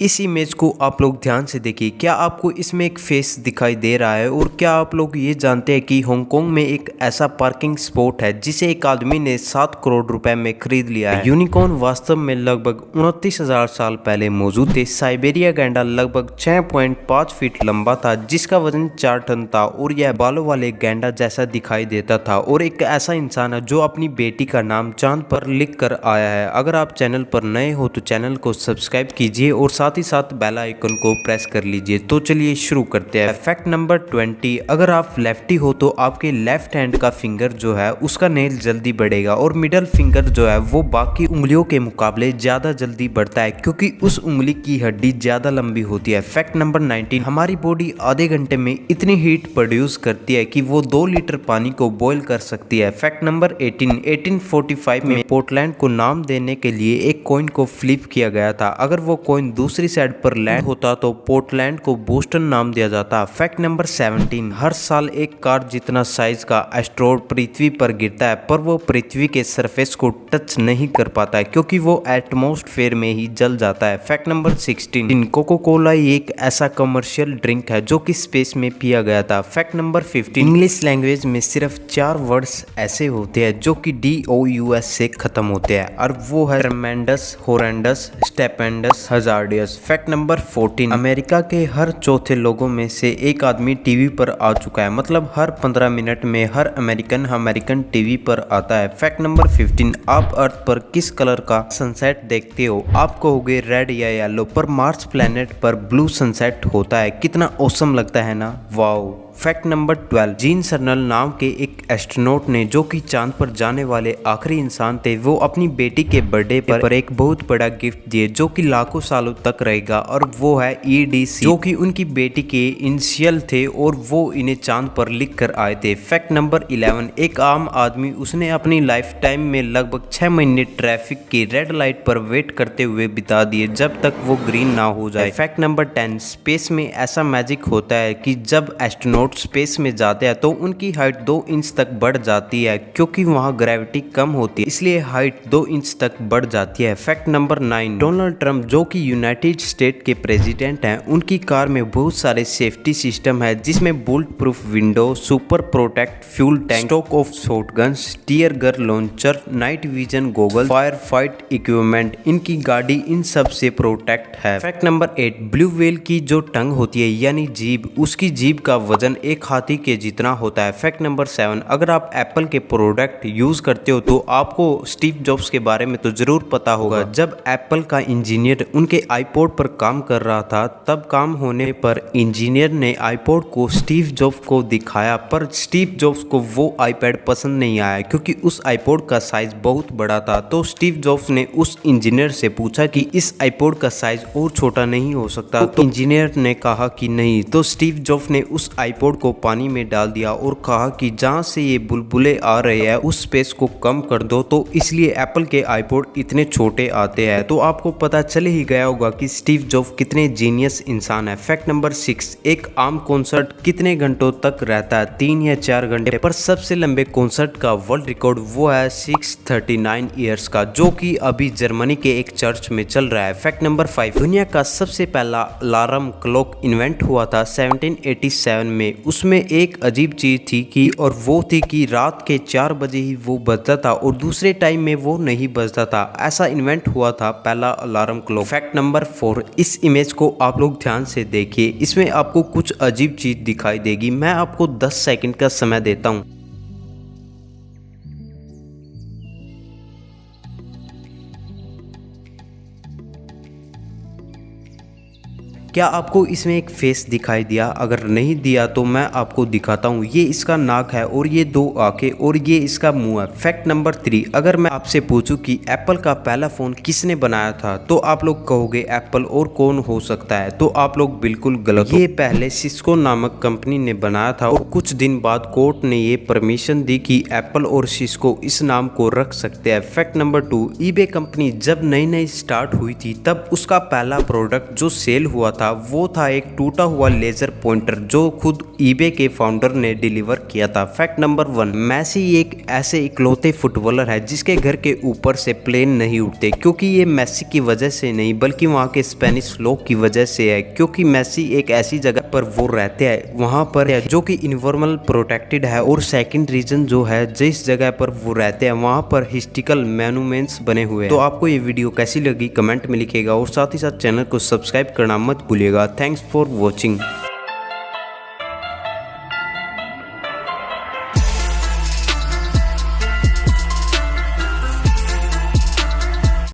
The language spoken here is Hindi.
इस इमेज को आप लोग ध्यान से देखिए। क्या आपको इसमें एक फेस दिखाई दे रहा है? और क्या आप लोग ये जानते हैं कि हांगकांग में एक ऐसा पार्किंग स्पॉट है जिसे एक आदमी ने 7 करोड़ रुपए में खरीद लिया है। यूनिकॉर्न वास्तव में लगभग 29,000 साल पहले मौजूद थे। साइबेरिया गैंडा लगभग 6.5 फीट लंबा था जिसका वजन 4 टन था और यह बालों वाले गैंडा जैसा दिखाई देता था और एक ऐसा इंसान है जो अपनी बेटी का नाम चांद पर लिख कर आया है। अगर आप चैनल पर नए हो तो चैनल को सब्सक्राइब कीजिए और साथ ही साथ बेल आइकन को प्रेस कर लीजिए। तो चलिए शुरू करते हैं। फैक्ट नंबर 20, अगर आप लेफ्टी हो तो आपके लेफ्ट हैंड का फिंगर जो है उसका नेल जल्दी बढ़ेगा और मिडल फिंगर जो है वो बाकी उंगलियों के मुकाबले ज्यादा जल्दी बढ़ता है क्योंकि उस उंगली की हड्डी ज्यादा लंबी होती है। फैक्ट नंबर 19, हमारी बॉडी आधे घंटे में इतनी हीट प्रोड्यूस करती है कि वो 2 लीटर पानी को बॉयल कर सकती है। फैक्ट नंबर 1845 में पोर्टलैंड को नाम देने के लिए एक कॉइन को फ्लिप किया गया था। अगर वो कॉइन दूसरी साइड पर लैंड होता तो पोर्टलैंड को बोस्टन नाम दिया जाता। फैक्ट नंबर 17, हर साल एक कार जितना साइज का एस्ट्रॉयड पृथ्वी पर गिरता है पर वो पृथ्वी के सरफेस को टच नहीं कर पाता है क्योंकि वो एटमॉस्फेयर में ही जल जाता है। फैक्ट नंबर 16, कोको कोला एक ऐसा कमर्शियल ड्रिंक है जो कि स्पेस में पिया गया था। फैक्ट नंबर 15, इंग्लिश लैंग्वेज में सिर्फ 4 वर्ड्स ऐसे होते हैं जो कि DOUS से खत्म होते हैं और वो है tremendous, horrendous, stupendous, hazardous. Fact number 14, America के हर चौथे लोगों में से एक आदमी टीवी पर आ चुका है, मतलब हर 15 मिनट में हर अमेरिकन टीवी पर आता है। फैक्ट नंबर 15, आप अर्थ पर किस कलर का सनसेट देखते हो? आप कहोगे रेड या येलो, पर मार्स प्लेनेट पर ब्लू सनसेट होता है। कितना औसम लगता है ना, वाओ। फैक्ट नंबर 12, जीन सर्नल नाम के एक एस्ट्रोनॉट ने जो कि चांद पर जाने वाले आखिरी इंसान थे, वो अपनी बेटी के बर्थडे पर एक बहुत बड़ा गिफ्ट दिए जो कि लाखों सालों तक रहेगा और वो है EDC जो कि उनकी बेटी के इनिशियल थे और वो इन्हें चांद पर लिख कर आए थे। फैक्ट नंबर 11, एक आम आदमी उसने अपनी लाइफ टाइम में लगभग 6 महीने ट्रैफिक की रेड लाइट पर वेट करते हुए बिता दिए जब तक वो ग्रीन ना हो जाए। फैक्ट नंबर 10, स्पेस में ऐसा मैजिक होता है कि जब एस्ट्रोनॉट स्पेस में जाते हैं तो उनकी हाइट 2 इंच तक बढ़ जाती है क्योंकि वहां ग्रेविटी कम होती है, इसलिए हाइट 2 इंच तक बढ़ जाती है। फैक्ट नंबर 9, डोनाल्ड ट्रंप जो कि यूनाइटेड स्टेट के प्रेसिडेंट हैं, उनकी कार में बहुत सारे सेफ्टी सिस्टम है जिसमें bullet proof window, super protect fuel tank, stock of shotguns, tear gun launcher, night vision goggle, fire fight equipment, इनकी गाड़ी इन सब से प्रोटेक्ट है। फैक्ट नंबर 8, ब्लू व्हेल की जो टंग होती है यानी जीभ, उसकी जीभ का वजन एक हाथी के जितना होता है। फैक्ट नंबर 7, अगर आप एप्पल के प्रोडक्ट यूज करते हो तो आपको स्टीव जॉब्स के बारे में तो जरूर पता होगा। जब एप्पल का इंजीनियर उनके आईपॉड पर काम कर रहा था तब काम होने पर इंजीनियर ने आईपॉड को स्टीव जॉब्स को दिखाया पर स्टीव जॉब्स को वो आईपैड पसंद नहीं आया क्योंकि उस आईपॉड का साइज बहुत बड़ा था। तो स्टीव जॉब्स ने उस इंजीनियर से पूछा कि इस आईपॉड का साइज और छोटा नहीं हो सकता, तो इंजीनियर ने कहा कि नहीं। तो स्टीव जॉब्स ने उस आईपॉड को पानी में डाल दिया और कहा कि जहां से ये बुलबुले आ रहे हैं उस स्पेस को कम कर दो, तो इसलिए एप्पल के आईपॉड इतने छोटे आते हैं। तो आपको पता चल ही गया होगा कि स्टीव जॉब्स कितने जीनियस इंसान है। फैक्ट नंबर 6, एक आम कॉन्सर्ट कितने घंटों तक रहता है? 3 या 4 घंटे, पर सबसे लंबे कॉन्सर्ट का वर्ल्ड रिकॉर्ड वो है 639 ईयर्स का जो कि अभी जर्मनी के एक चर्च में चल रहा है। फैक्ट नंबर 5, दुनिया का सबसे पहला अलार्म क्लॉक इन्वेंट हुआ था 1787 में। उसमें एक अजीब चीज थी कि और वो थी कि रात के 4 बजे ही वो बजता था और दूसरे टाइम में वो नहीं बजता था। ऐसा इन्वेंट हुआ था पहला अलार्म क्लॉक। फैक्ट नंबर 4, इस इमेज को आप लोग ध्यान से देखिए, इसमें आपको कुछ अजीब चीज दिखाई देगी। मैं आपको 10 सेकंड का समय देता हूँ। क्या आपको इसमें एक फेस दिखाई दिया? अगर नहीं दिया तो मैं आपको दिखाता हूँ। ये इसका नाक है और ये 2 आंखें और ये इसका मुंह है। फैक्ट नंबर 3, अगर मैं आपसे पूछूं कि एप्पल का पहला फोन किसने बनाया था तो आप लोग कहोगे एप्पल, और कौन हो सकता है? तो आप लोग बिल्कुल गलत। ये पहले सिस्को नामक कंपनी ने बनाया था और कुछ दिन बाद कोर्ट ने ये परमिशन दी कि एप्पल और सिस्को इस नाम को रख सकते हैं। फैक्ट नंबर 2, ईबे कंपनी जब नई स्टार्ट हुई थी तब उसका पहला प्रोडक्ट जो सेल हुआ था वो था एक टूटा हुआ लेजर पॉइंटर जो खुद ईबे के फाउंडर ने डिलीवर किया था। फैक्ट नंबर 1, मेसी एक ऐसे इकलौते फुटबॉलर है जिसके घर के ऊपर से प्लेन नहीं उड़ते, क्योंकि ये मेसी की वजह से नहीं बल्कि वहाँ के स्पेनिश लोग की वजह से है। क्योंकि मेसी एक ऐसी जगह पर वो रहते हैं वहाँ पर है जो कि इन्वायरमेंटल प्रोटेक्टेड है, और सेकंड रीजन जो है जिस जगह पर वो रहते हैं वहाँ पर हिस्टोरिकल मॉन्यूमेंट्स बने हुए हैं। तो आपको ये वीडियो कैसी लगी कमेंट में लिखिएगा, और साथ ही साथ चैनल को सब्सक्राइब करना मत भूलिएगा। Thanks for watching.